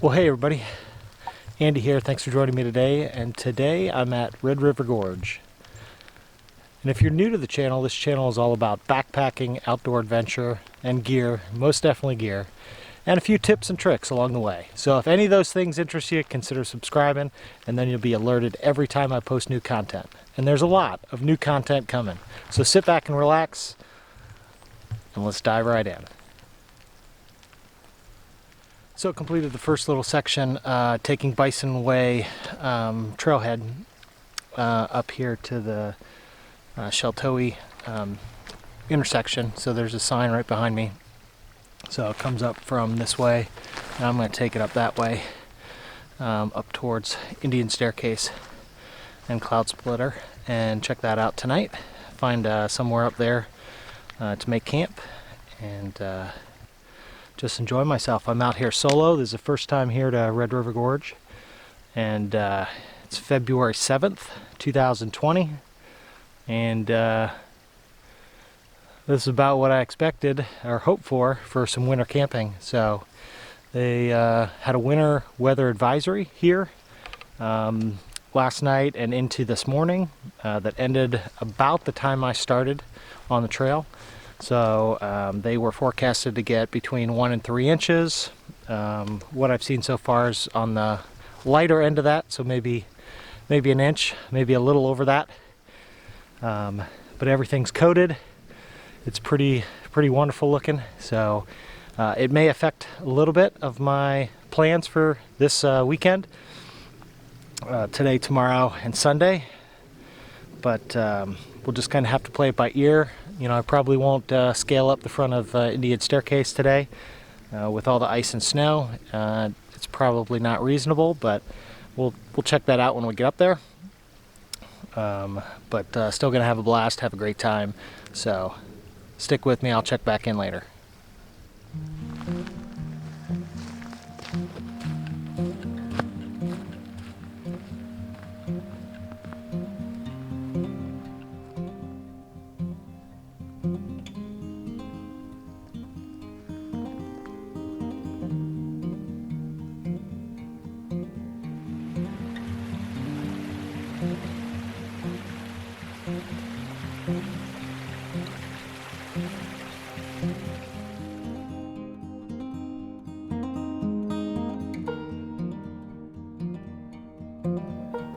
Well, hey everybody, Andy here. Thanks for joining me today. And today I'm at Red River Gorge. And if you're new to the channel, this channel is all about backpacking, outdoor adventure, and gear, most definitely gear, and a few tips and tricks along the way. So if any of those things interest you, consider subscribing, and then you'll be alerted every time I post new content. And there's a lot of new content coming. So sit back and relax, and let's dive right in. So completed the first little section, taking Bison Way Trailhead up here to the Sheltowee intersection. So there's a sign right behind me. So it comes up from this way, and I'm going to take it up that way, up towards Indian Staircase and Cloud Splitter, and check that out tonight. Find somewhere up there to make camp and just enjoy myself. I'm out here solo. This is the first time here to Red River Gorge, and it's February 7th, 2020, and this is about what I expected or hoped for some winter camping. So they had a winter weather advisory here last night and into this morning that ended about the time I started on the trail. So they were forecasted to get between 1 and 3 inches. What I've seen so far is on the lighter end of that, so maybe an inch, maybe a little over that. But everything's coated. It's pretty wonderful looking. So it may affect a little bit of my plans for this weekend, today, tomorrow, and Sunday. But we'll just kind of have to play it by ear. You know, I probably won't scale up the front of Indian Staircase today with all the ice and snow. It's probably not reasonable, but we'll check that out when we get up there. But still gonna have a blast, have a great time. So stick with me. I'll check back in later.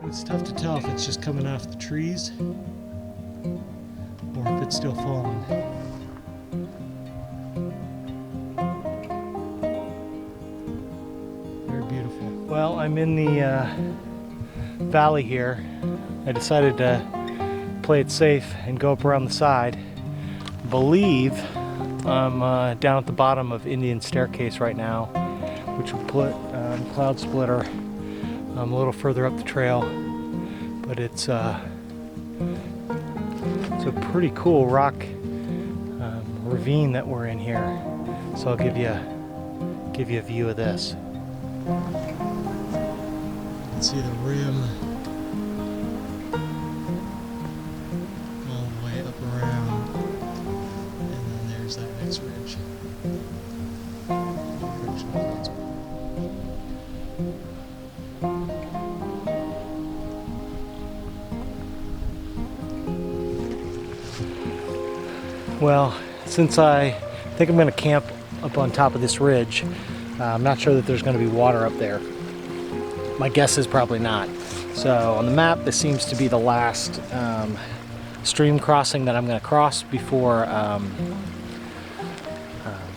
It's tough to tell if it's just coming off the trees or if it's still falling. Very beautiful. Well, I'm in the valley here. I decided to play it safe and go up around the side. Believe I'm down at the bottom of Indian Staircase right now, which would put Cloud Splitter a little further up the trail, but it's a pretty cool rock ravine that we're in here. So I'll give you a view of this. You can see the rim all the way up around, and then there's that next ridge. Well, since I think I'm going to camp up on top of this ridge, I'm not sure that there's going to be water up there. My guess is probably not. So on the map, this seems to be the last stream crossing that I'm going to cross before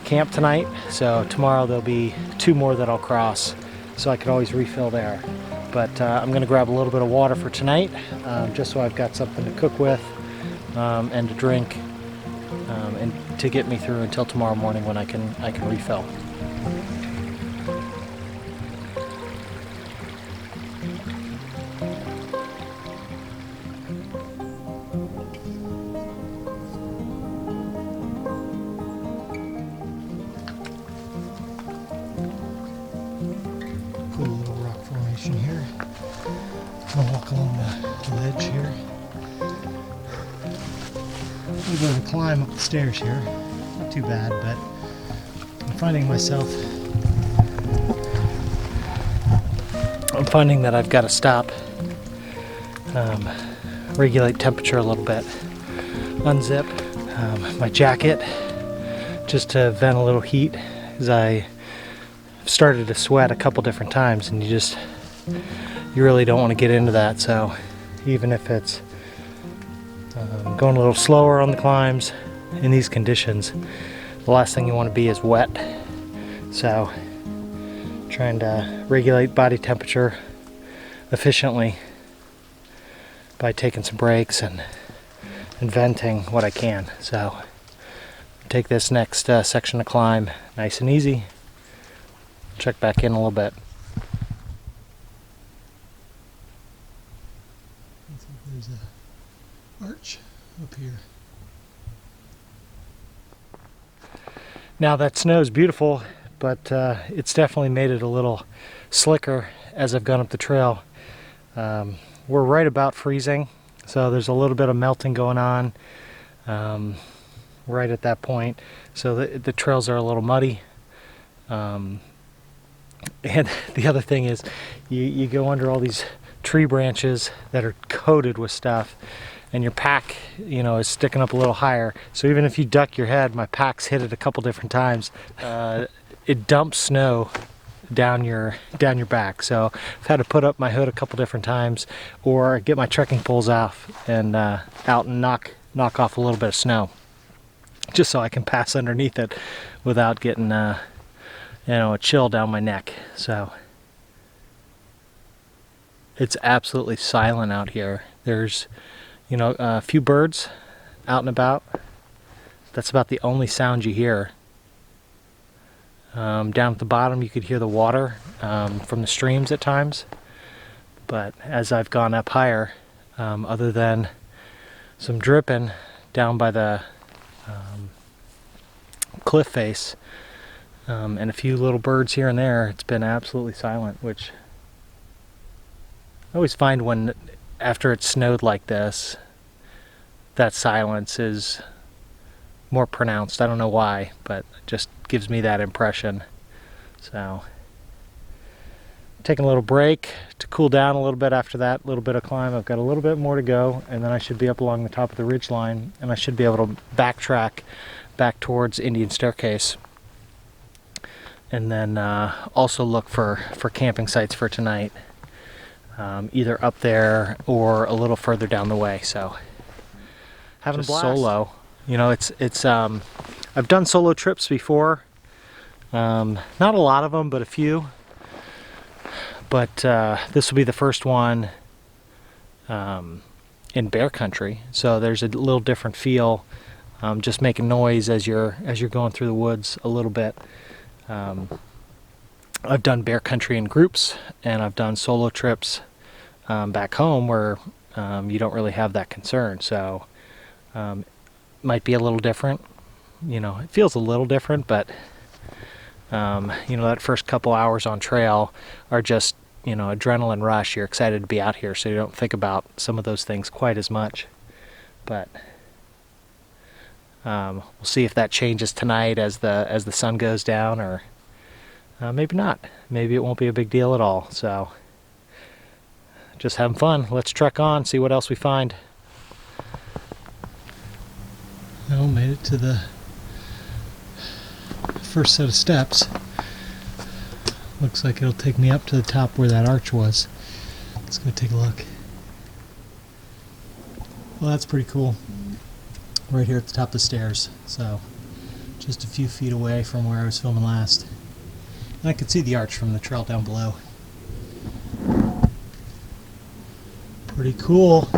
camp tonight. So tomorrow there'll be 2 more that I'll cross, so I could always refill there. But I'm going to grab a little bit of water for tonight, just so I've got something to cook with and to drink. And to get me through until tomorrow morning when I can refill. Cool little rock formation here. I'll walk along the ledge here. I'm going to climb up the stairs here. Not too bad, but I'm finding myself finding that I've got to stop, regulate temperature a little bit, unzip my jacket just to vent a little heat, as I started to sweat a couple different times, and you really don't want to get into that. So even if it's going a little slower on the climbs in these conditions, the last thing you want to be is wet. So trying to regulate body temperature efficiently by taking some breaks and venting what I can. So take this next section of climb nice and easy. Check back in a little bit. There's an arch up here. Now that snow is beautiful, but it's definitely made it a little slicker as I've gone up the trail. We're right about freezing, so there's a little bit of melting going on right at that point. So the trails are a little muddy. And the other thing is you go under all these tree branches that are coated with stuff, and your pack, is sticking up a little higher. So even if you duck your head, my pack's hit it a couple different times. It dumps snow down your back. So I've had to put up my hood a couple different times, or get my trekking poles off and out and knock off a little bit of snow, just so I can pass underneath it without getting a chill down my neck. So it's absolutely silent out here. There's a few birds out and about. That's about the only sound you hear. Down at the bottom you could hear the water from the streams at times, but as I've gone up higher, other than some dripping down by the cliff face and a few little birds here and there, it's been absolutely silent, which I always find when after it's snowed like this, that silence is more pronounced. I don't know why, but it just gives me that impression. So taking a little break to cool down a little bit after that little bit of climb. I've got a little bit more to go, and then I should be up along the top of the ridge line, and I should be able to backtrack back towards Indian Staircase, and then also look for camping sites for tonight, either up there or a little further down the way. So having just a blast. Solo, it's I've done solo trips before, not a lot of them, but a few. But this will be the first one in bear country, so there's a little different feel, just making noise as you're going through the woods a little bit. I've done bear country in groups, and I've done solo trips back home where you don't really have that concern. So might be a little different. It feels a little different, but that first couple hours on trail are just, adrenaline rush. You're excited to be out here, so you don't think about some of those things quite as much. But we'll see if that changes tonight as the sun goes down, or maybe not. Maybe it won't be a big deal at all. So just having fun. Let's trek on, see what else we find. Well, made it to the first set of steps. Looks like it'll take me up to the top where that arch was. Let's go take a look. Well, that's pretty cool. Right here at the top of the stairs. So just a few feet away from where I was filming last. And I could see the arch from the trail down below. Pretty cool.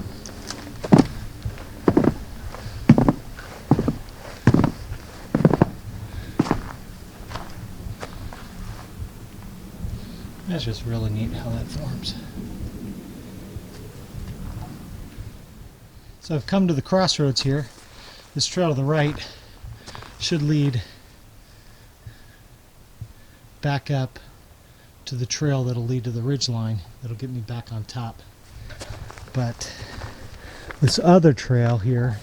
That's just really neat how that forms. So I've come to the crossroads here. This trail to the right should lead back up to the trail that'll lead to the ridge line. That'll get me back on top. But this other trail here,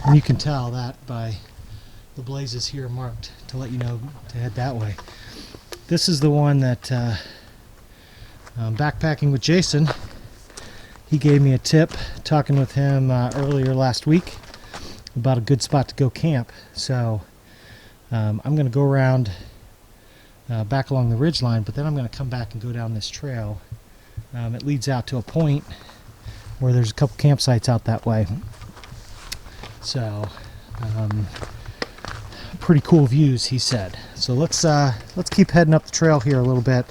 and you can tell that by the blazes here marked to let you know to head that way. This is the one that backpacking with Jason. He gave me a tip talking with him earlier last week about a good spot to go camp. So I'm going to go around back along the ridgeline, but then I'm going to come back and go down this trail. It leads out to a point where there's a couple campsites out that way. So pretty cool views, he said. So let's keep heading up the trail here a little bit,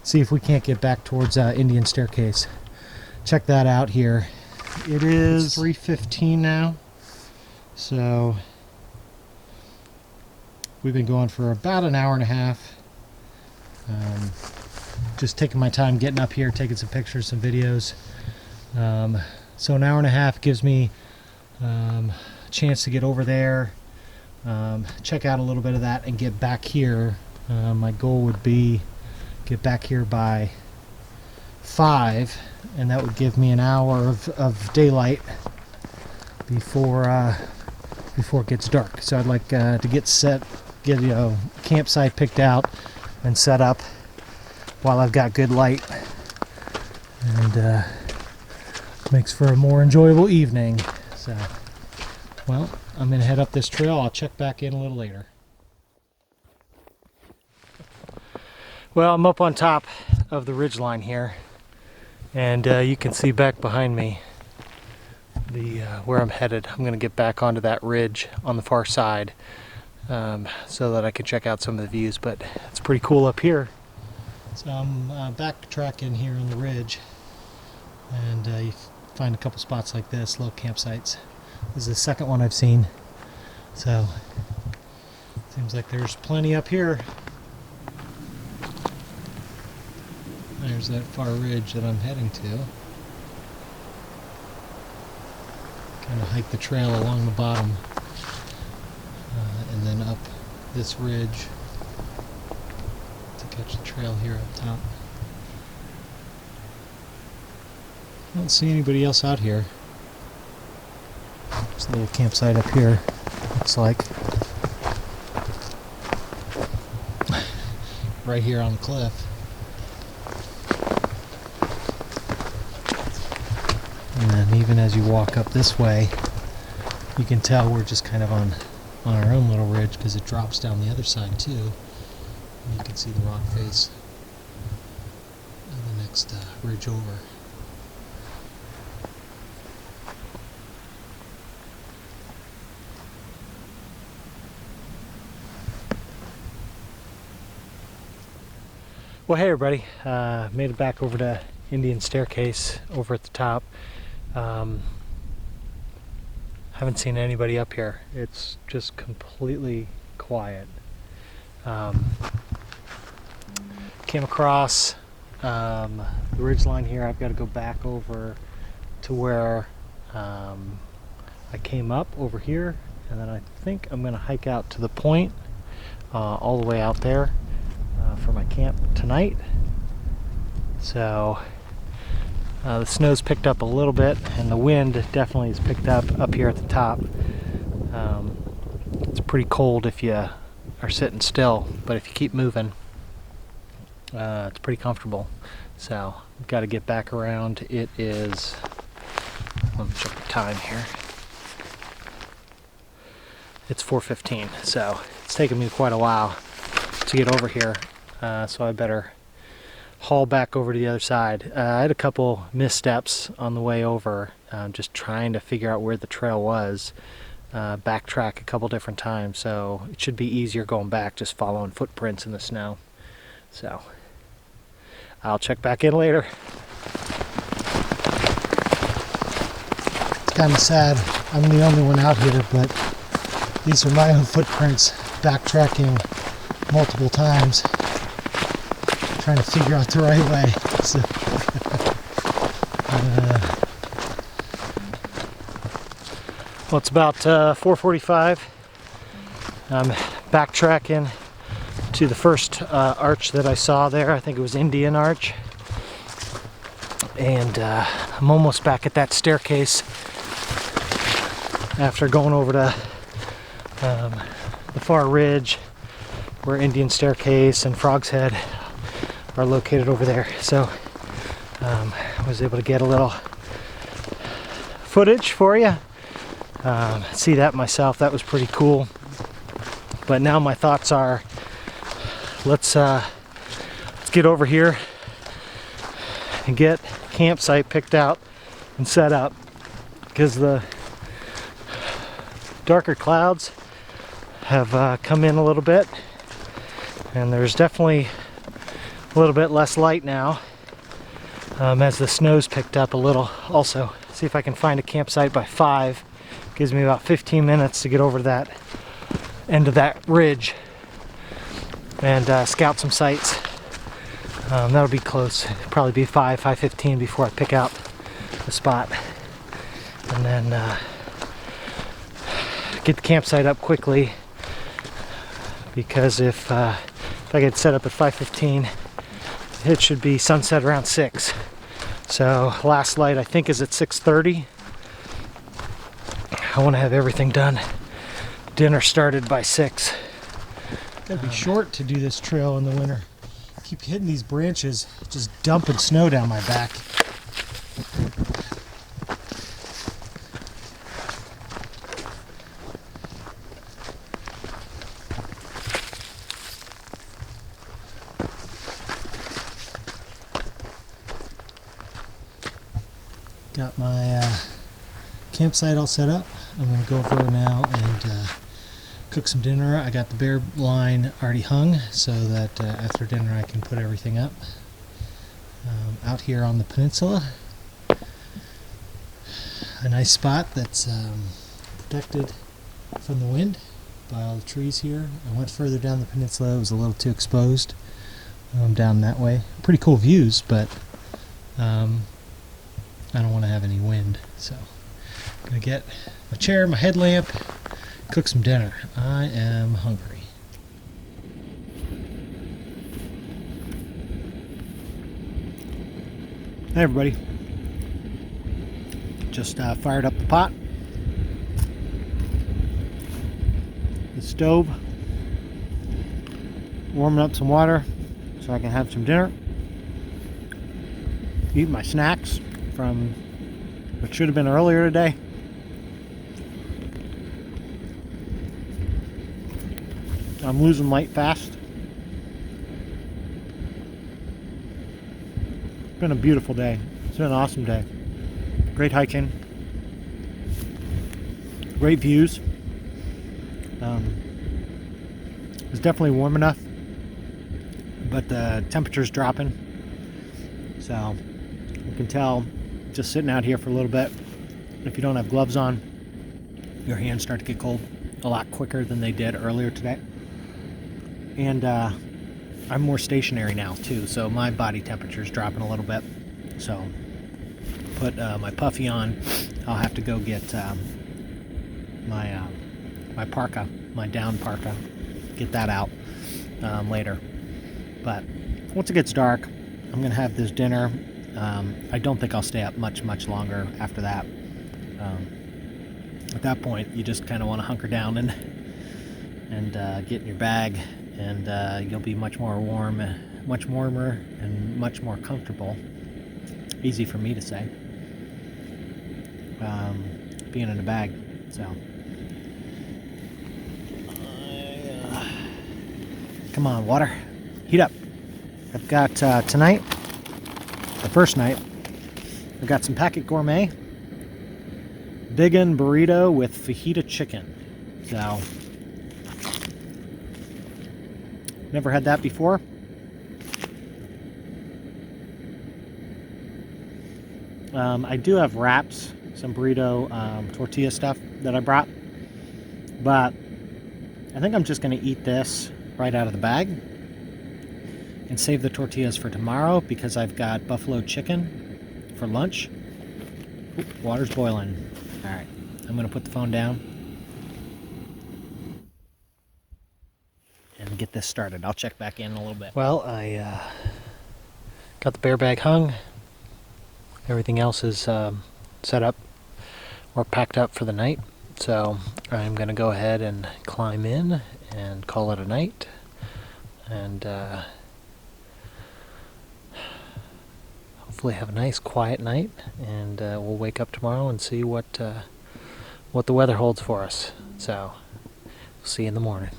see if we can't get back towards Indian Staircase. Check that out here. It is 3:15 now, so we've been going for about an hour and a half. Just taking my time getting up here, taking some pictures, some videos. So an hour and a half gives me a chance to get over there, check out a little bit of that, and get back here. My goal would be get back here by 5, and that would give me an hour of daylight before it gets dark. So I'd like to get campsite picked out and set up while I've got good light, and makes for a more enjoyable evening. So, well, I'm gonna head up this trail. I'll check back in a little later. Well, I'm up on top of the ridgeline here, and you can see back behind me where I'm headed. I'm going to get back onto that ridge on the far side so that I can check out some of the views, but it's pretty cool up here. So I'm backtracking here on the ridge, and you find a couple spots like this, little campsites. This is the second one I've seen, so seems like there's plenty up here. There's that far ridge that I'm heading to. Kind of hike the trail along the bottom and then up this ridge to catch the trail here up top. I don't see anybody else out here. There's a little campsite up here, looks like. Right here on the cliff. And then even as you walk up this way, you can tell we're just kind of on our own little ridge, because it drops down the other side too. And you can see the rock face of the next ridge over. Well, hey everybody, made it back over to Indian Staircase over at the top. Haven't seen anybody up here. It's just completely quiet. Came across the ridgeline here. I've got to go back over to where I came up over here, and then I think I'm going to hike out to the point all the way out there for my camp tonight. So the snow's picked up a little bit, and the wind definitely has picked up here at the top. It's pretty cold if you are sitting still, but if you keep moving, it's pretty comfortable. So I've got to get back around. It is, let me check the time here. It's 4:15, so it's taken me quite a while to get over here. So I better haul back over to the other side. I had a couple missteps on the way over, just trying to figure out where the trail was. Backtrack a couple different times, so it should be easier going back, just following footprints in the snow. So I'll check back in later. It's kind of sad I'm the only one out here, but these are my own footprints, backtracking multiple times, trying to figure out the right way. So, well, it's about 4:45. I'm backtracking to the first arch that I saw there. I think it was Indian Arch. And I'm almost back at that staircase after going over to the far ridge where Indian Staircase and Frog's Head are located over there. So Was able to get a little footage for you. See that myself. That was pretty cool. But now my thoughts are, let's get over here and get campsite picked out and set up, because the darker clouds have come in a little bit, and there's definitely a little bit less light now as the snow's picked up a little. Also, see if I can find a campsite by 5. Gives me about 15 minutes to get over that end of that ridge and scout some sites. That'll be close. It'll probably be 5:15 before I pick out the spot, and then get the campsite up quickly, because if I get set up at 5:15, it should be sunset around 6. So last light I think is at 6:30. I want to have everything done, dinner started by 6. Gotta be short to do this trail in the winter. Keep hitting these branches, just dumping snow down my back. Got my campsite all set up. I'm going to go over now and cook some dinner. I got the bear line already hung so that after dinner I can put everything up. Out here on the peninsula, a nice spot that's protected from the wind by all the trees here. I went further down the peninsula, it was a little too exposed down that way. Pretty cool views, but I don't want to have any wind, so I'm going to get my chair, my headlamp, cook some dinner. I am hungry. Hey everybody. Just fired up the pot. The stove. Warming up some water so I can have some dinner. Eat my snacks from what should have been earlier today. I'm losing weight fast. It's been a beautiful day. It's been an awesome day. Great hiking. Great views. It's definitely warm enough, but the temperature's dropping. So you can tell just sitting out here for a little bit, if you don't have gloves on, your hands start to get cold a lot quicker than they did earlier today. And I'm more stationary now too, so my body temperature is dropping a little bit. So put my puffy on. I'll have to go get my parka, my down parka, get that out later. But once it gets dark, I'm gonna have this dinner. I don't think I'll stay up much longer after that. At that point, you just kind of want to hunker down and get in your bag, and you'll be much more warm, much warmer, and much more comfortable. Easy for me to say, being in a bag. So come on, water, heat up. I've got tonight, the first night, I've got some Packet Gourmet Biggin burrito with fajita chicken. So never had that before. I do have wraps, some burrito tortilla stuff that I brought, but I think I'm just going to eat this right out of the bag and save the tortillas for tomorrow, because I've got buffalo chicken for lunch. Ooh, water's boiling. All right, I'm going to put the phone down and get this started. I'll check back in a little bit. Well, I got the bear bag hung. Everything else is set up or packed up for the night. So I'm going to go ahead and climb in and call it a night. And hopefully have a nice quiet night, and we'll wake up tomorrow and see what the weather holds for us. So, we'll see you in the morning.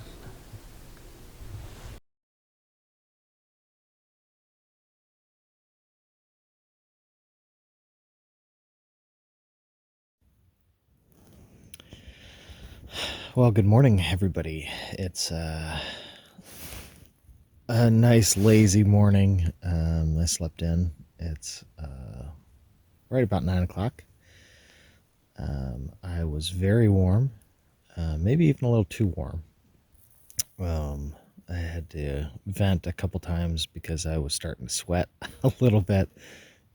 Well, good morning, everybody. It's a nice, lazy morning. I slept in. It's right about 9 o'clock. I was very warm, maybe even a little too warm. I had to vent a couple times because I was starting to sweat a little bit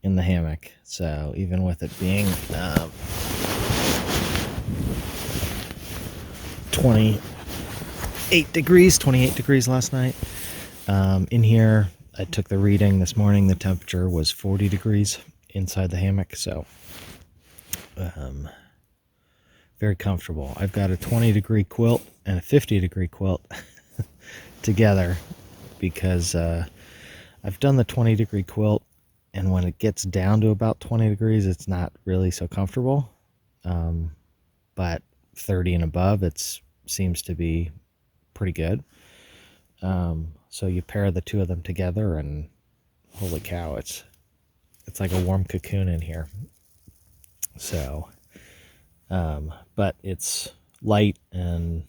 in the hammock. So even with it being 28 degrees last night, in here, I took the reading this morning. The temperature was 40 degrees inside the hammock, so very comfortable. I've got a 20-degree quilt and a 50-degree quilt together because I've done the 20-degree quilt, and when it gets down to about 20 degrees, it's not really so comfortable. But 30 and above, it seems to be pretty good. So you pair the two of them together, and holy cow, it's like a warm cocoon in here. So, but it's light and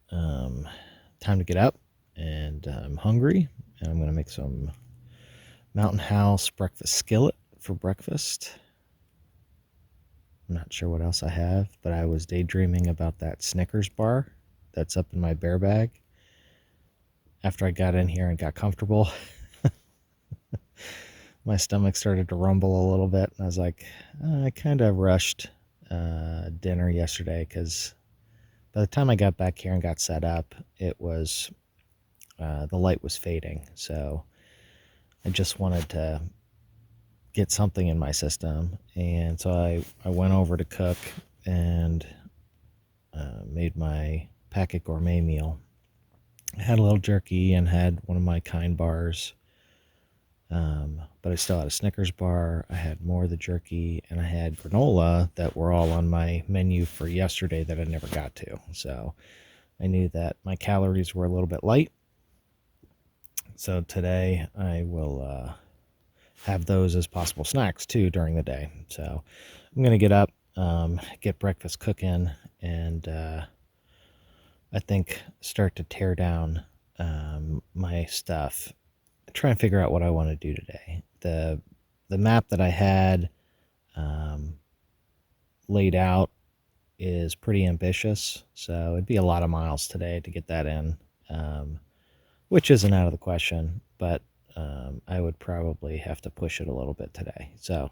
time to get up, and I'm hungry, and I'm going to make some Mountain House breakfast skillet for breakfast. I'm not sure what else I have, but I was daydreaming about that Snickers bar that's up in my bear bag. After I got in here and got comfortable, my stomach started to rumble a little bit, and I was like, I kind of rushed dinner yesterday because by the time I got back here and got set up, it was the light was fading. So I just wanted to get something in my system, and so I went over to cook and made my packet gourmet meal. I had a little jerky and had one of my Kind bars, but I still had a Snickers bar. I had more of the jerky, and I had granola that were all on my menu for yesterday that I never got to. So I knew that my calories were a little bit light. So today I will have those as possible snacks too during the day. So I'm going to get up, get breakfast cooking, and I think start to tear down my stuff, try and figure out what I want to do today. The map that I had laid out is pretty ambitious, so it'd be a lot of miles today to get that in, which isn't out of the question, but I would probably have to push it a little bit today. So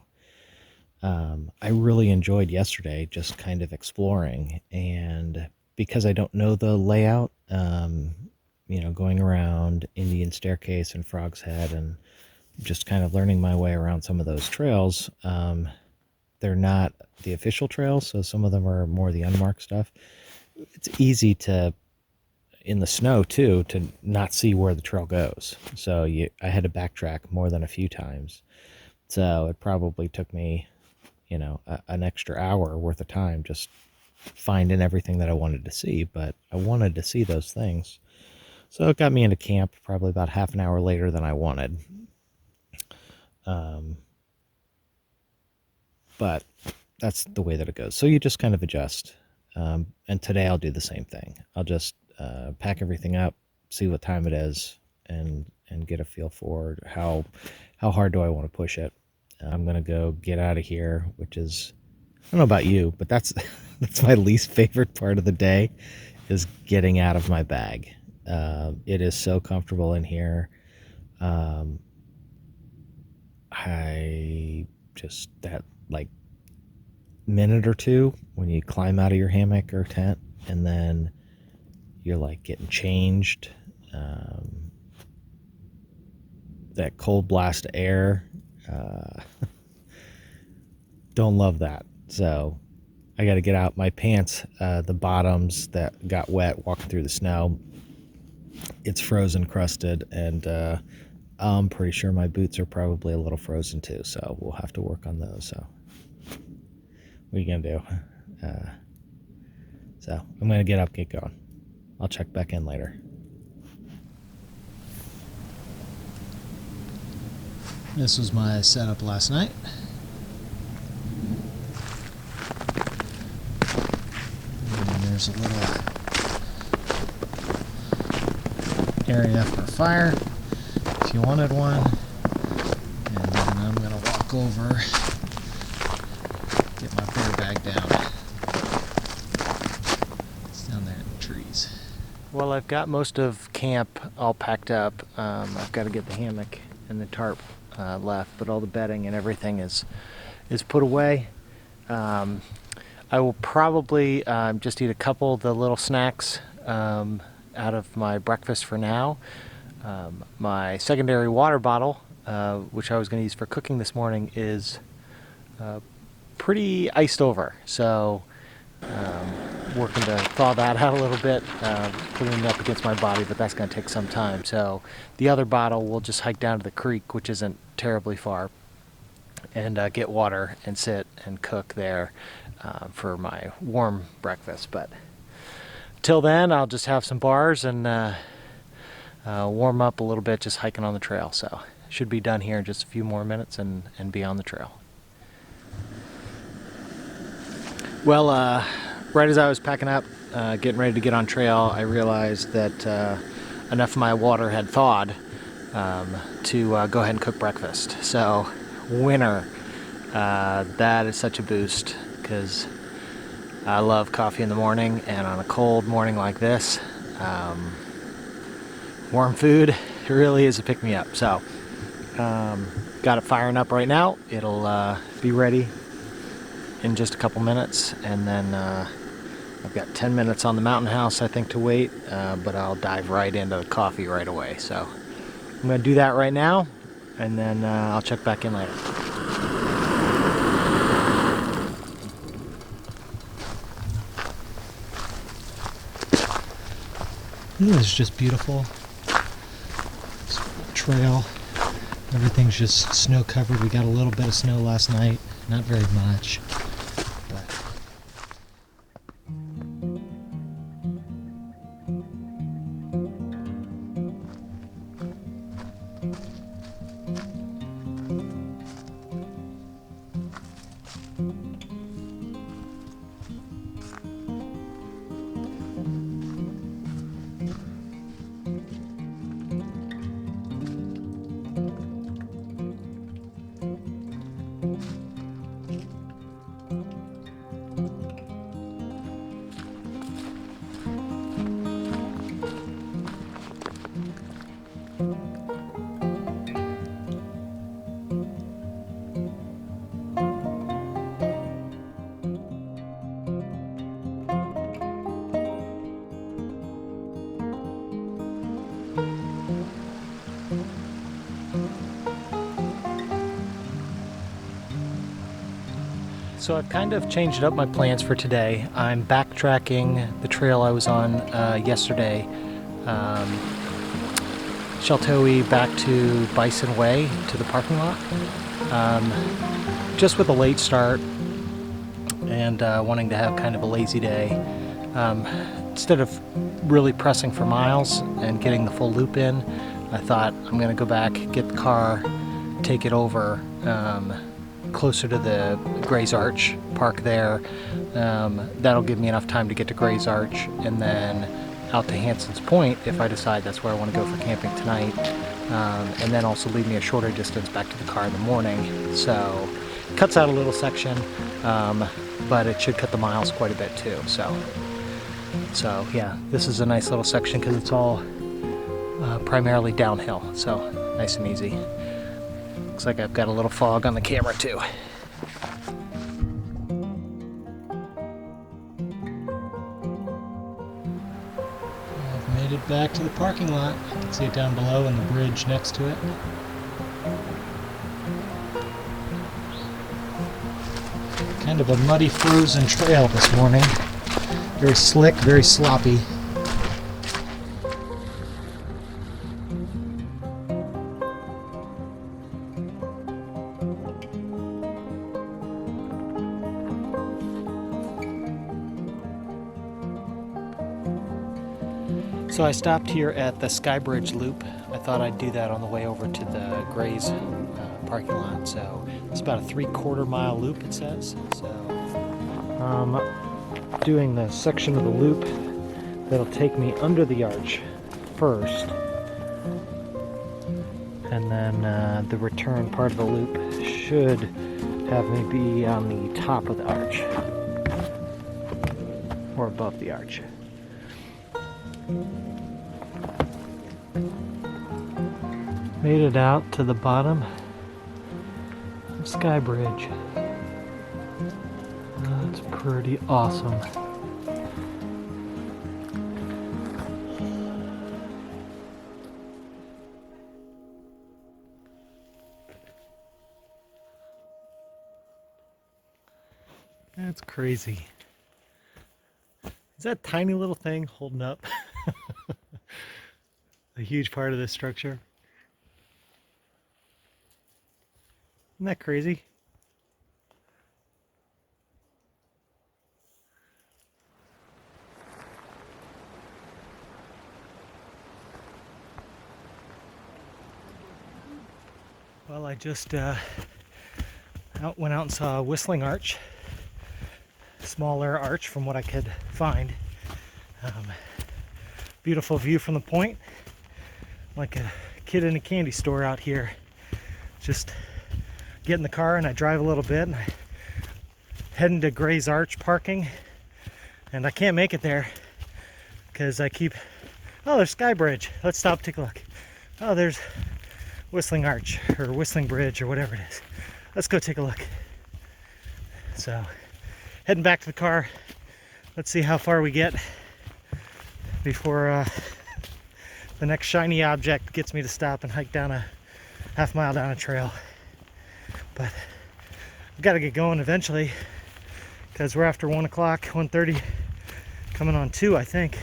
I really enjoyed yesterday just kind of exploring, and because I don't know the layout, going around Indian Staircase and Frog's Head and just kind of learning my way around some of those trails. They're not the official trails, so some of them are more the unmarked stuff. It's easy to, in the snow too, to not see where the trail goes. So I had to backtrack more than a few times. So it probably took me, an extra hour worth of time just finding everything that I wanted to see. But I wanted to see those things. So it got me into camp probably about half an hour later than I wanted. But that's the way that it goes. So you just kind of adjust. And today I'll do the same thing. I'll just pack everything up, see what time it is, and get a feel for how hard do I want to push it. I'm going to go get out of here, which is, I don't know about you, but that's my least favorite part of the day is getting out of my bag. It is so comfortable in here. I just, that like minute or two when you climb out of your hammock or tent and then you're like getting changed, that cold blast of air, don't love that. So I got to get out my pants, the bottoms that got wet walking through the snow. It's frozen crusted, and I'm pretty sure my boots are probably a little frozen too, so we'll have to work on those. So what are you gonna do? So I'm gonna get up, get going. I'll check back in later. This was my setup last night. And there's a little area for a fire if you wanted one. And then I'm going to walk over, get my bear bag down. It's down there in the trees. Well, I've got most of camp all packed up. I've got to get the hammock and the tarp left, but all the bedding and everything is put away. I will probably just eat a couple of the little snacks out of my breakfast for now. My secondary water bottle, which I was going to use for cooking this morning, is pretty iced over, so working to thaw that out a little bit, putting it up against my body, but that's going to take some time. So the other bottle, we'll just hike down to the creek, which isn't terribly far, and get water and sit and cook there for my warm breakfast. But till then, I'll just have some bars and warm up a little bit just hiking on the trail. So should be done here in just a few more minutes and be on the trail. Well, right as I was packing up, getting ready to get on trail, I realized that enough of my water had thawed to go ahead and cook breakfast. So winter, that is such a boost, because I love coffee in the morning, and on a cold morning like this, warm food really is a pick-me-up. So got it firing up right now. It'll be ready in just a couple minutes, and then I've got 10 minutes on the mountain house, I think, to wait, but I'll dive right into the coffee right away. So I'm going to do that right now, and then I'll check back in later. This is just beautiful. This trail, everything's just snow covered. We got a little bit of snow last night, not very much. So I've kind of changed up my plans for today. I'm backtracking the trail I was on yesterday, Sheltowee back to Bison Way to the parking lot, just with a late start and wanting to have kind of a lazy day. Instead of really pressing for miles and getting the full loop in, I thought I'm going to go back, get the car, take it over closer to the Gray's Arch, park there. That'll give me enough time to get to Gray's Arch and then out to Hanson's Point if I decide that's where I want to go for camping tonight, and then also leave me a shorter distance back to the car in the morning. So it cuts out a little section, but it should cut the miles quite a bit too. So yeah, this is a nice little section because it's all primarily downhill, so nice and easy. Looks like I've got a little fog on the camera too. I've made it back to the parking lot. You can see it down below and the bridge next to it. Kind of a muddy, frozen trail this morning. Very slick, very sloppy. So I stopped here at the SkyBridge Loop. I thought I'd do that on the way over to the Gray's parking lot. So it's about a 3/4 mile loop, it says. So doing the section of the loop that'll take me under the arch first, and then the return part of the loop should have me be on the top of the arch or above the arch. Made it out to the bottom of SkyBridge. That's pretty awesome. That's crazy. Is that tiny little thing holding up a huge part of this structure? Isn't that crazy? Well, I just went out and saw a whistling arch. Smaller arch from what I could find. Beautiful view from the point. Like a kid in a candy store out here. Just get in the car and I drive a little bit and I head into Gray's Arch parking. And I can't make it there because I keep, oh, there's SkyBridge. Let's stop, take a look. Oh, there's Whistling Arch or Whistling Bridge or whatever it is. Let's go take a look. So heading back to the car. Let's see how far we get before the next shiny object gets me to stop and hike down a half mile down a trail. But I've got to get going eventually because we're after 1 o'clock, 1:30, coming on 2, I think.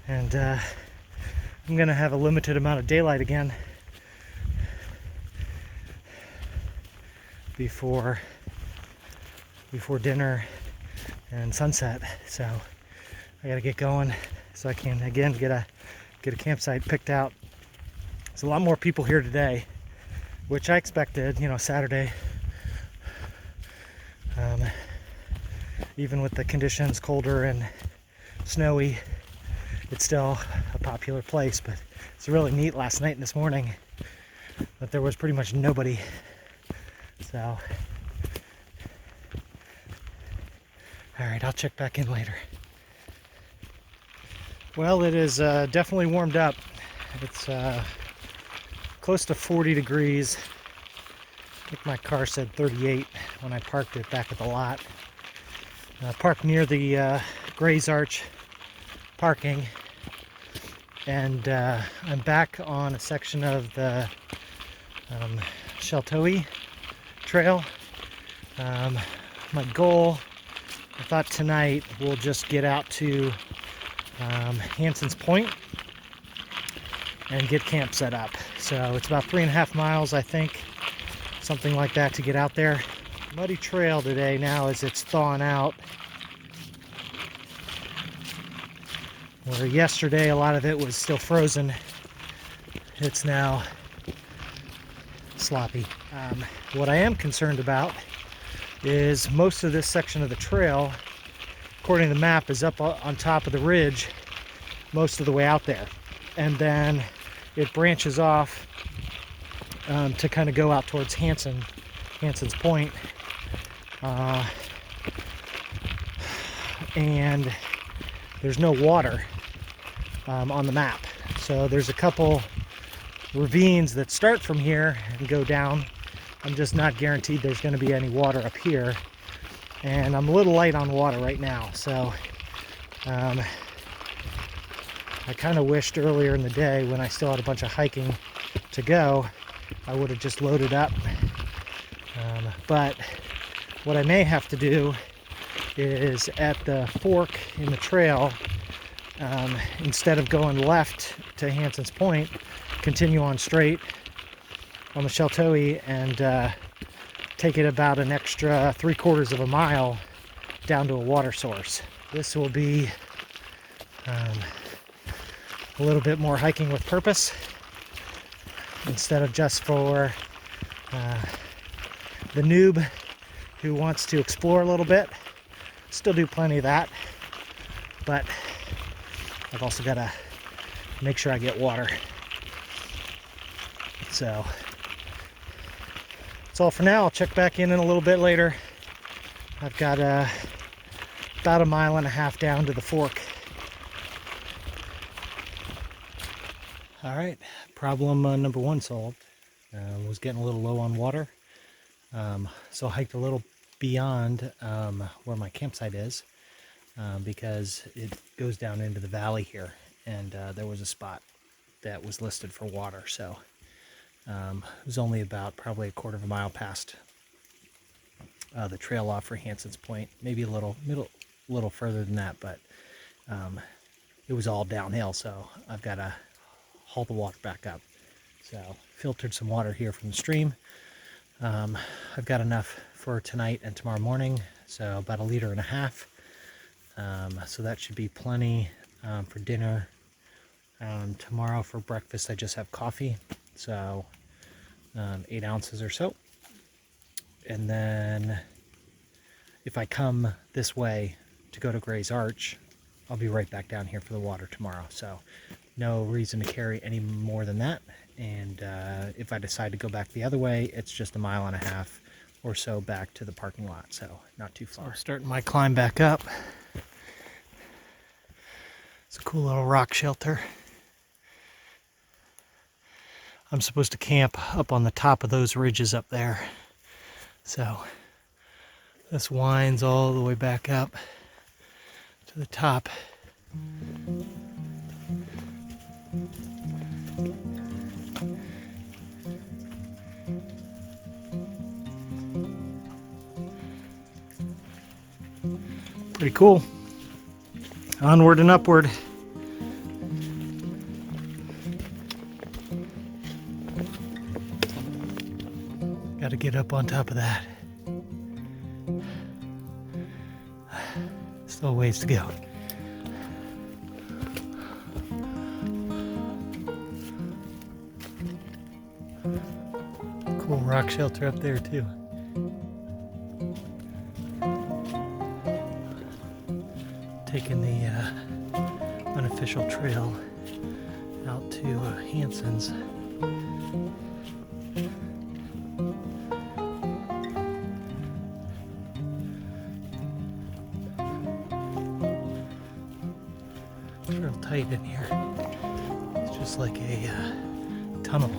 And I'm going to have a limited amount of daylight again before dinner and sunset, so I gotta get going so I can again get a campsite picked out. There's a lot more people here today, which I expected, you know, Saturday. Even with the conditions colder and snowy, it's still a popular place. But it's really neat last night and this morning that there was pretty much nobody. So all right, I'll check back in later. Well, it is definitely warmed up. It's close to 40 degrees. I think my car said 38 when I parked it back at the lot. I parked near the Gray's Arch parking, and I'm back on a section of the Sheltowee Trail. My goal, I thought tonight we'll just get out to Hanson's Point and get camp set up. So it's about 3.5 miles, I think, something like that, to get out there. Muddy trail today now as it's thawing out. Where yesterday a lot of it was still frozen, it's now sloppy. What I am concerned about is most of this section of the trail, according to the map, is up on top of the ridge most of the way out there, and then it branches off to kind of go out towards Hanson's Point, and there's no water on the map. So there's a couple ravines that start from here and go down. I'm just not guaranteed there's going to be any water up here, and I'm a little light on water right now. So I kind of wished earlier in the day, when I still had a bunch of hiking to go, I would have just loaded up. But what I may have to do is at the fork in the trail, instead of going left to Hanson's Point, continue on straight on the Sheltowee and take it about an extra 3/4 of a mile down to a water source. This will be a little bit more hiking with purpose instead of just for the noob who wants to explore a little bit. Still do plenty of that, but I've also got to make sure I get water. So that's all for now. I'll check back in a little bit later. I've got about 1.5 miles down to the fork. All right, problem number 1 solved. Was getting a little low on water, so I hiked a little beyond where my campsite is, because it goes down into the valley here, and there was a spot that was listed for water. So it was only about probably 1/4 mile past the trail off for Hanson's Point, maybe a little further than that, but it was all downhill, so I've got to haul the water back up. So filtered some water here from the stream. I've got enough for tonight and tomorrow morning, so about 1.5 liters. So that should be plenty for dinner. Tomorrow for breakfast I just have coffee, so 8 ounces or so. And then if I come this way to go to Gray's Arch, I'll be right back down here for the water tomorrow. So no reason to carry any more than that. And if I decide to go back the other way, it's just 1.5 miles or so back to the parking lot, so not too far. So starting my climb back up. It's a cool little rock shelter. I'm supposed to camp up on the top of those ridges up there. So this winds all the way back up to the top. Pretty cool. Onward and upward. Got to get up on top of that. Still a ways to go. Cool rock shelter up there too. Taking the unofficial trail out to Hanson's. It's real tight in here. It's just like a tunnel.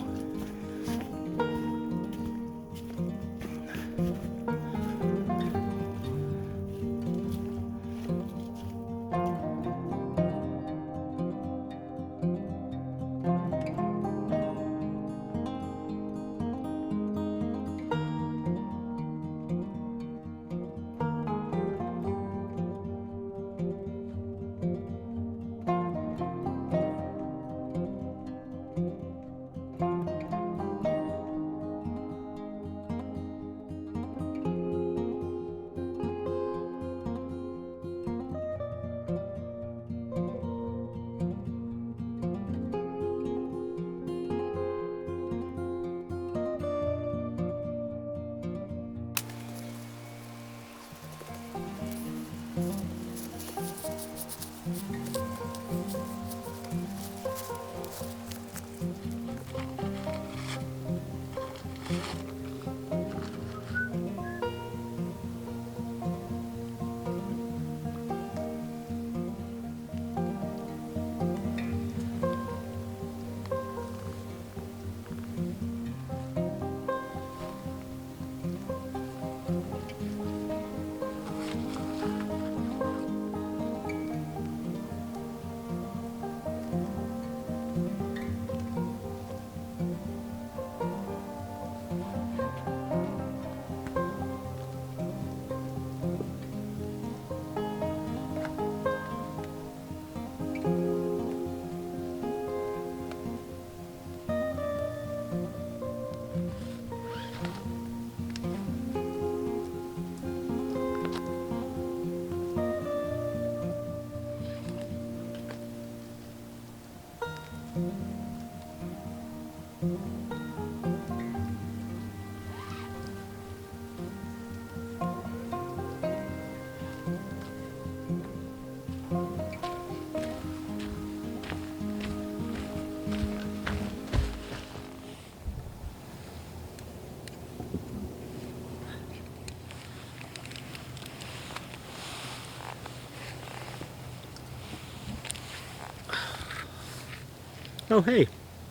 Oh hey,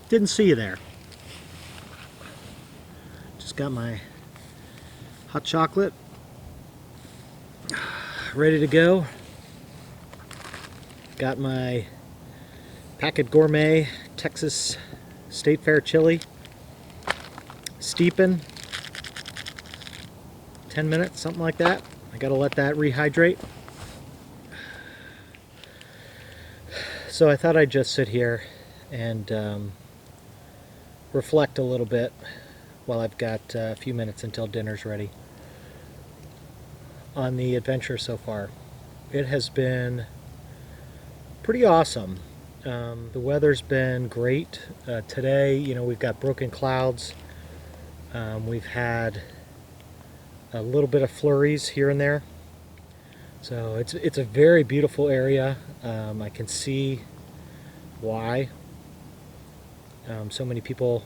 didn't see you there. Just got my hot chocolate ready to go. Got my Packet Gourmet Texas State Fair chili steeping. 10 minutes, something like that. I gotta let that rehydrate. So I thought I'd just sit here and reflect a little bit while I've got a few minutes until dinner's ready on the adventure so far. It has been pretty awesome. The weather's been great. Today, you know, we've got broken clouds. We've had a little bit of flurries here and there. So it's a very beautiful area. I can see why so many people,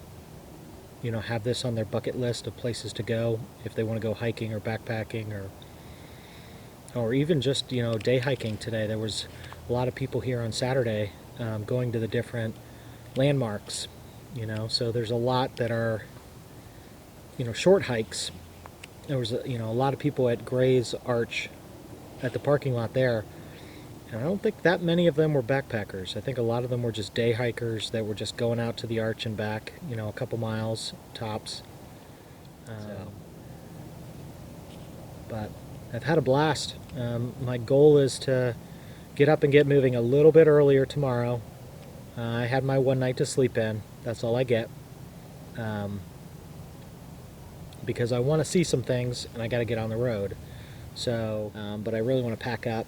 you know, have this on their bucket list of places to go if they want to go hiking or backpacking or even just, you know, day hiking today. There was a lot of people here on Saturday going to the different landmarks, you know, so there's a lot that are, you know, short hikes. There was, you know, a lot of people at Gray's Arch at the parking lot there, and I don't think that many of them were backpackers. I think a lot of them were just day hikers that were just going out to the arch and back, you know, a couple miles tops. But I've had a blast. My goal is to get up and get moving a little bit earlier tomorrow. I had my one night to sleep in. That's all I get. Because I want to see some things and I got to get on the road. So, but I really want to pack up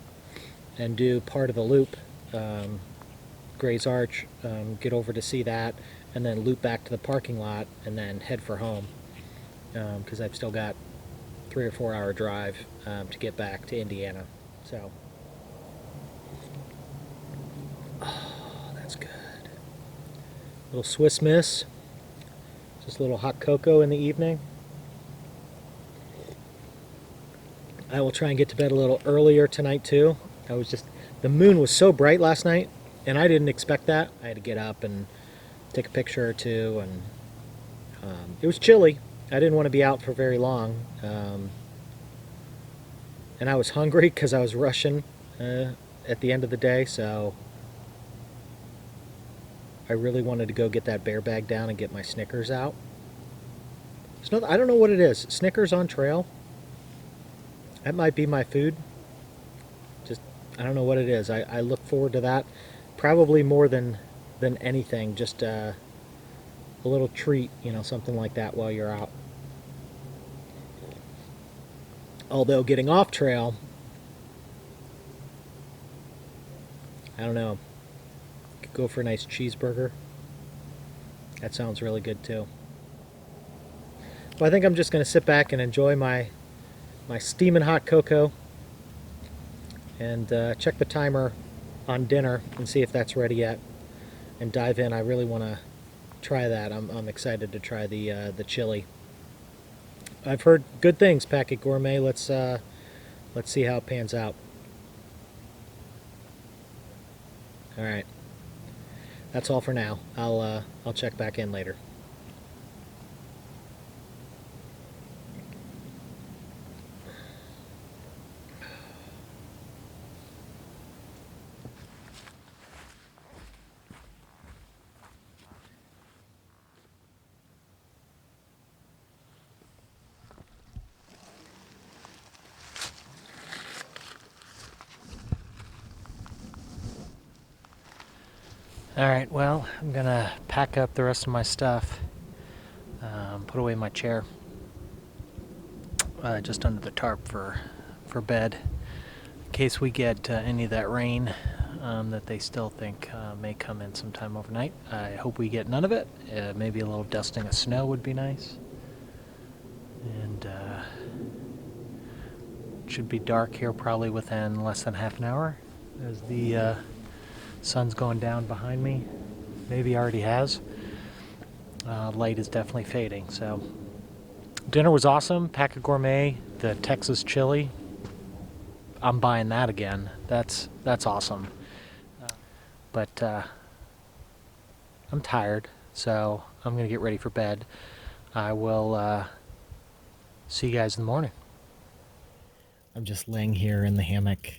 and do part of the loop, Gray's Arch, get over to see that, and then loop back to the parking lot and then head for home. Because I've still got 3 or 4 hour drive to get back to Indiana. So, oh, that's good. Little Swiss Miss, just a little hot cocoa in the evening. I will try and get to bed a little earlier tonight too. The moon was so bright last night, and I didn't expect that. I had to get up and take a picture or two, and it was chilly. I didn't want to be out for very long, and I was hungry because I was rushing at the end of the day, so I really wanted to go get that bear bag down and get my Snickers out. I don't know what it is. Snickers on trail? That might be my food. Just, I don't know what it is. I look forward to that probably more than anything. Just a little treat, you know, something like that while you're out. Although getting off trail, I don't know. Could go for a nice cheeseburger. That sounds really good too. Well, I think I'm just going to sit back and enjoy my steaming hot cocoa and check the timer on dinner and see if that's ready yet and dive in. I really want to try that. I'm excited to try the chili. I've heard good things, Packet Gourmet. Let's see how it pans out. All right, that's all for now. I'll check back in later. Alright, well, I'm gonna pack up the rest of my stuff, put away my chair just under the tarp for bed, in case we get any of that rain that they still think may come in sometime overnight. I hope we get none of it. Maybe a little dusting of snow would be nice. And it should be dark here probably within less than half an hour as the sun's going down behind me. Maybe already has. Light is definitely fading. So dinner was awesome. Packet Gourmet, the Texas chili. I'm buying that again. That's awesome. But I'm tired, so I'm gonna get ready for bed. I will see you guys in the morning. I'm just laying here in the hammock.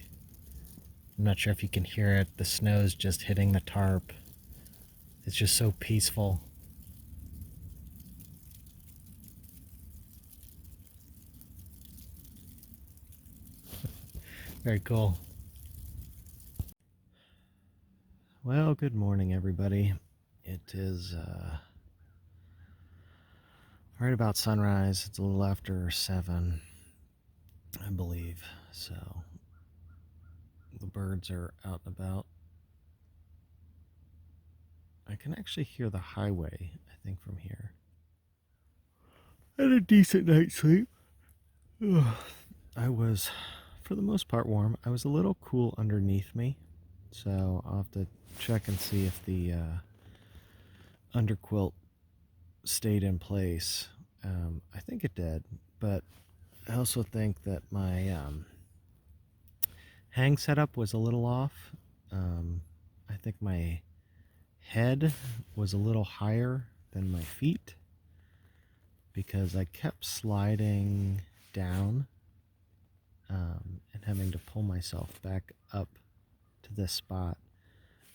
I'm not sure if you can hear it. The snow's just hitting the tarp. It's just so peaceful. Very cool. Well, good morning, everybody. It is right about sunrise. It's a little after 7, I believe. So the birds are out and about. I can actually hear the highway, I think, from here. I had a decent night's sleep. Ugh. I was, for the most part, warm. I was a little cool underneath me, so I'll have to check and see if the underquilt stayed in place. I think it did, but I also think that my hang setup was a little off. I think my head was a little higher than my feet because I kept sliding down and having to pull myself back up to this spot.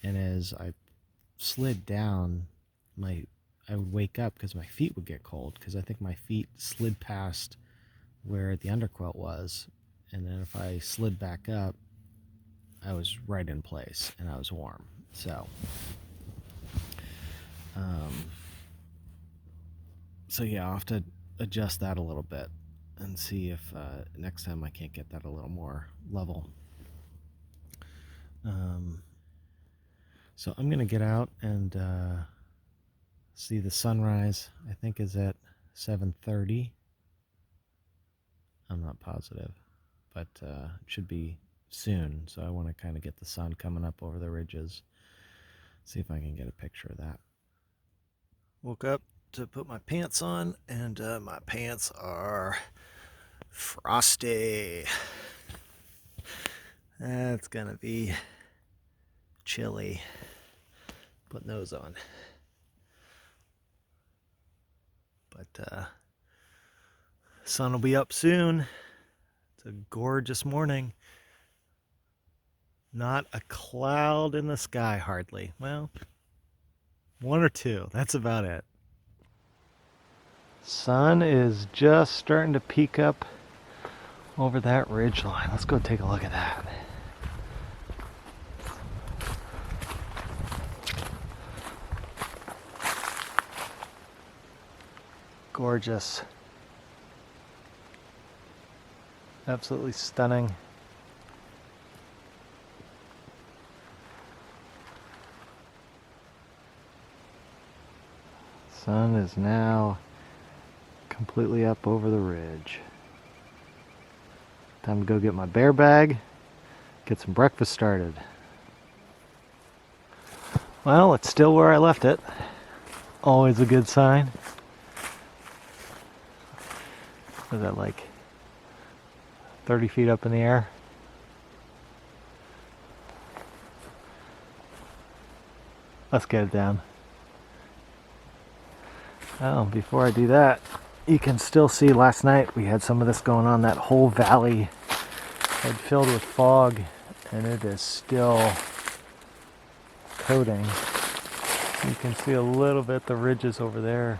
And as I slid down, I would wake up because my feet would get cold, because I think my feet slid past where the underquilt was, and then if I slid back up, I was right in place and I was warm. So yeah, I'll have to adjust that a little bit and see if next time I can't get that a little more level. So I'm gonna get out and see the sunrise. I think is at 7:30. I'm not positive, but it should be soon. So I want to kind of get the sun coming up over the ridges. See if I can get a picture of that. Woke up to put my pants on, and my pants are frosty. That's gonna be chilly putting those on. But sun will be up soon. It's a gorgeous morning. Not a cloud in the sky, hardly. Well, one or two, that's about it. Sun is just starting to peek up over that ridge line. Let's go take a look at that. Gorgeous. Absolutely stunning. Sun is now completely up over the ridge. Time to go get my bear bag, get some breakfast started. Well, it's still where I left it. Always a good sign. Is that like 30 feet up in the air? Let's get it down. Oh, before I do that, you can still see last night we had some of this going on. That whole valley had filled with fog, and it is still coating. You can see a little bit the ridges over there,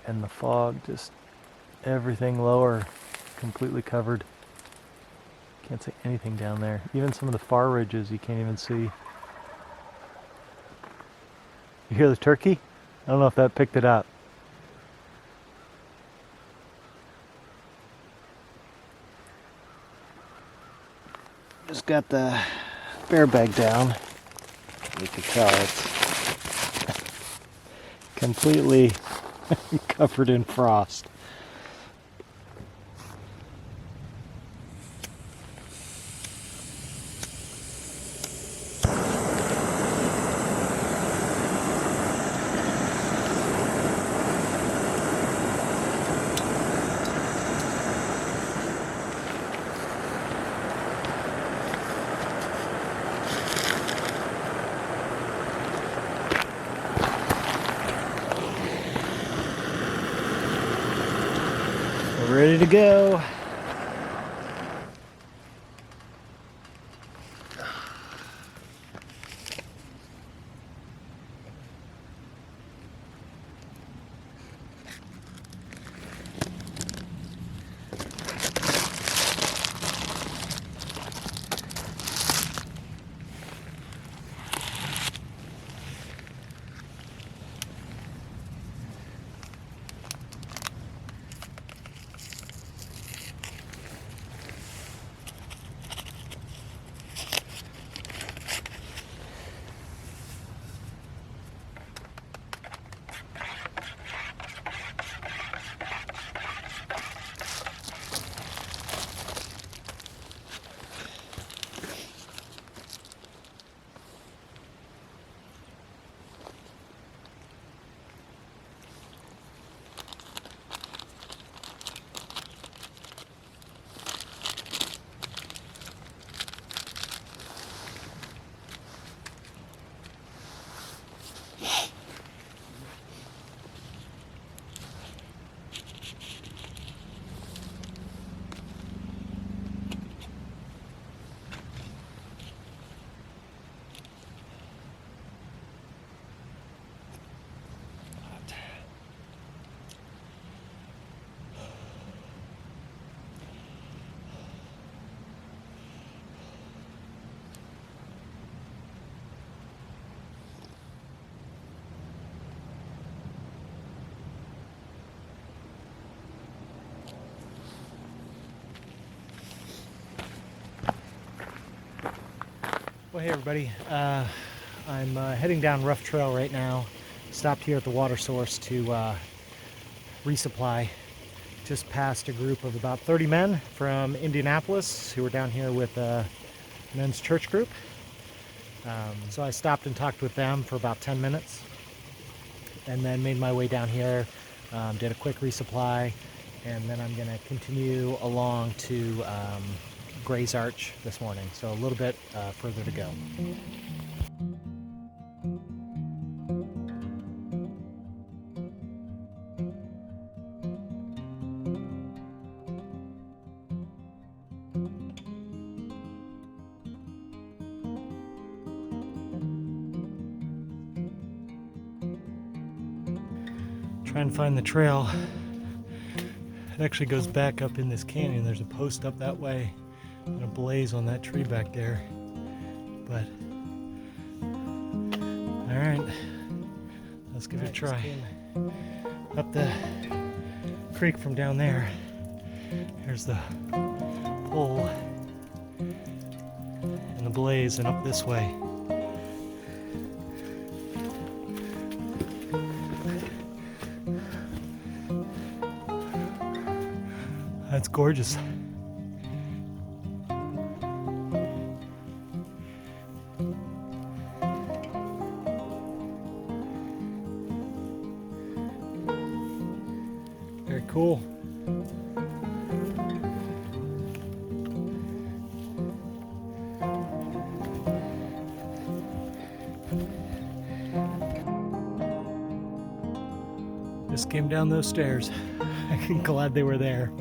and the fog, just everything lower completely covered. Can't see anything down there. Even some of the far ridges you can't even see. You hear the turkey? I don't know if that picked it up. Just got the bear bag down. You can tell it's completely covered in frost. We're ready to go. Well, hey everybody, I'm heading down Rough Trail right now. Stopped here at the water source to resupply. Just passed a group of about 30 men from Indianapolis who were down here with a men's church group. So I stopped and talked with them for about 10 minutes and then made my way down here, did a quick resupply, and then I'm going to continue along to Gray's Arch this morning, so a little bit further to go. Try and find the trail. It actually goes back up in this canyon. There's a post up that way and a blaze on that tree back there. But all right, let's give it a try. Up the creek from down there. Here's the pole and the blaze, and up this way. That's gorgeous. Very cool. Just came down those stairs. I'm glad they were there.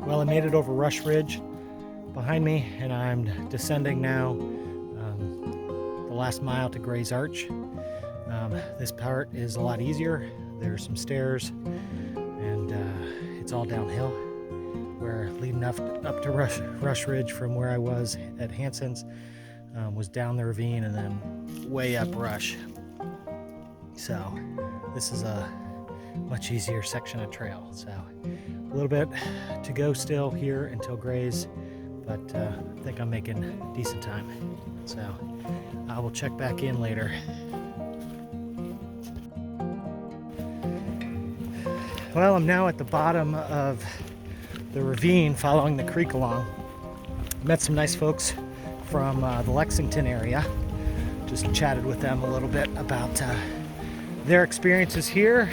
Well, I made it over Rush Ridge behind me, and I'm descending now the last mile to Gray's Arch. This part is a lot easier. There's some stairs, and it's all downhill. We're leading up to Rush Ridge from where I was at Hanson's, was down the ravine and then way up Rush. So this is a much easier section of trail. So a little bit to go still here until Gray's, but I think I'm making decent time. So I will check back in later. Well, I'm now at the bottom of the ravine following the creek along. Met some nice folks from the Lexington area. Just chatted with them a little bit about their experiences here.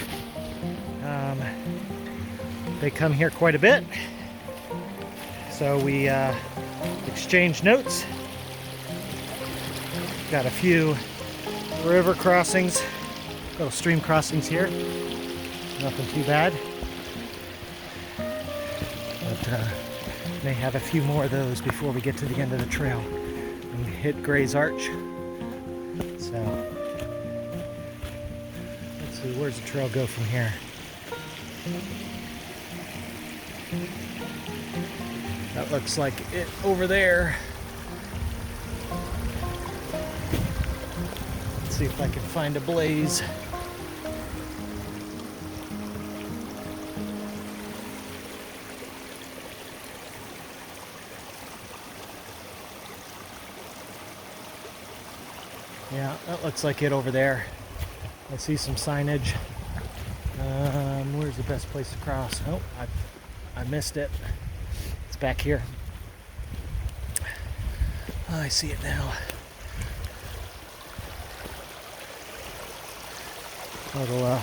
They come here quite a bit, so we exchanged notes Got a few river crossings, little stream crossings here. Nothing too bad. But may have a few more of those before we get to the end of the trail and hit Gray's Arch. So let's see, where's the trail go from here? That looks like it over there. Let's see if I can find a blaze. Yeah, that looks like it over there. I see some signage. Where's the best place to cross? Oh, I missed it. It's back here. Oh, I see it now. Little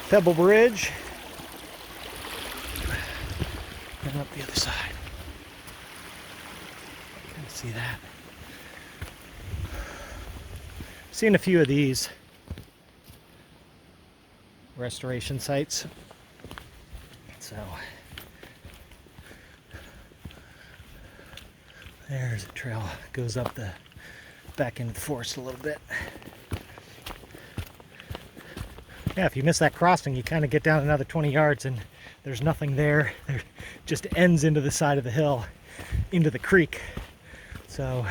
pebble bridge. And up the other side. Can you see that? Seen a few of these restoration sites. So there's a trail, goes up the back into the forest a little bit. Yeah, if you miss that crossing, you kind of get down another 20 yards and there's nothing there. It just ends into the side of the hill, into the creek. So,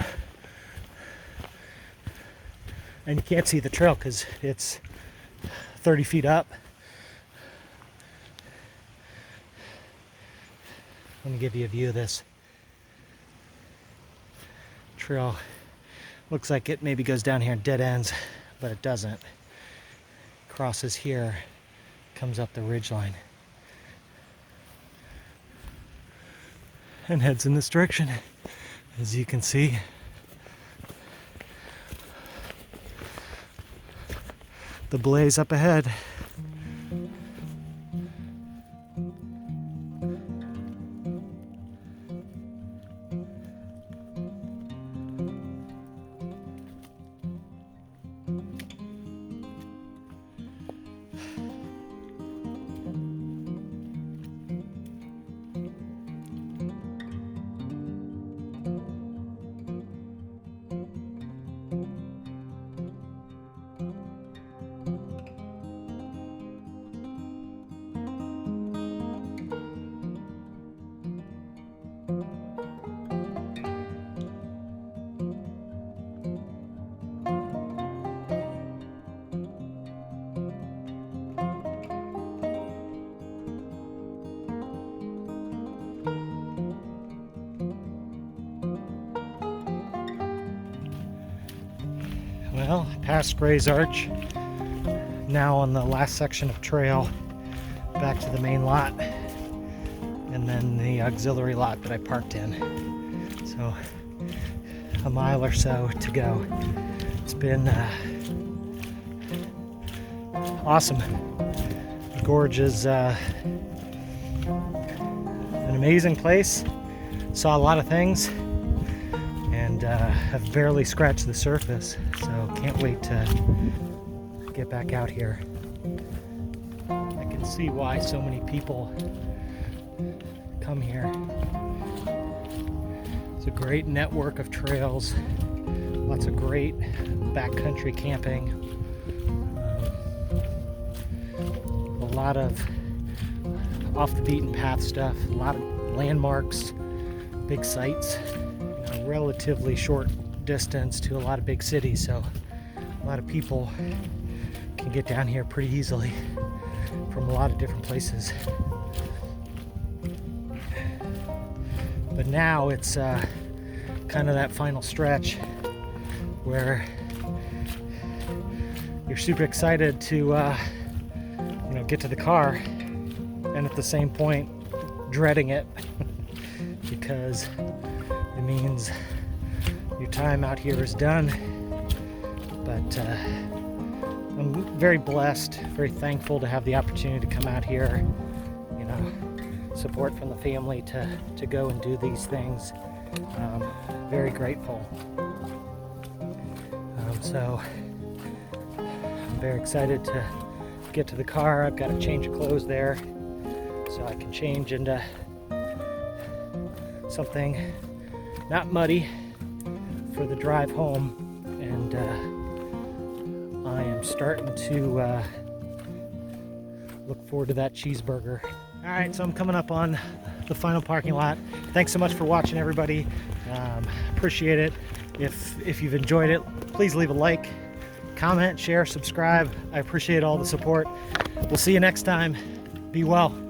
and you can't see the trail because it's 30 feet up. Let me give you a view of this trail. Looks like it maybe goes down here and dead ends, but it doesn't. Crosses here, comes up the ridgeline, and heads in this direction, as you can see. The blaze up ahead. Well, past Gray's Arch, now on the last section of trail, back to the main lot, and then the auxiliary lot that I parked in. So, a mile or so to go. It's been awesome. The gorge is an amazing place. Saw a lot of things. And have barely scratched the surface, so can't wait to get back out here. I can see why so many people come here. It's a great network of trails, lots of great backcountry camping, a lot of off the beaten path stuff, a lot of landmarks, big sites. Relatively short distance to a lot of big cities, so a lot of people can get down here pretty easily from a lot of different places. But now it's kind of that final stretch where you're super excited to get to the car, and at the same point dreading it because it means your time out here is done. But I'm very blessed, very thankful to have the opportunity to come out here, support from the family to go and do these things. Very grateful. So I'm very excited to get to the car. I've got a change of clothes there, so I can change into something not muddy for the drive home. And I am starting to look forward to that cheeseburger. All right, so I'm coming up on the final parking lot. Thanks so much for watching, everybody. Appreciate it. If you've enjoyed it, please leave a like, comment, share, subscribe. I appreciate all the support. We'll see you next time. Be well.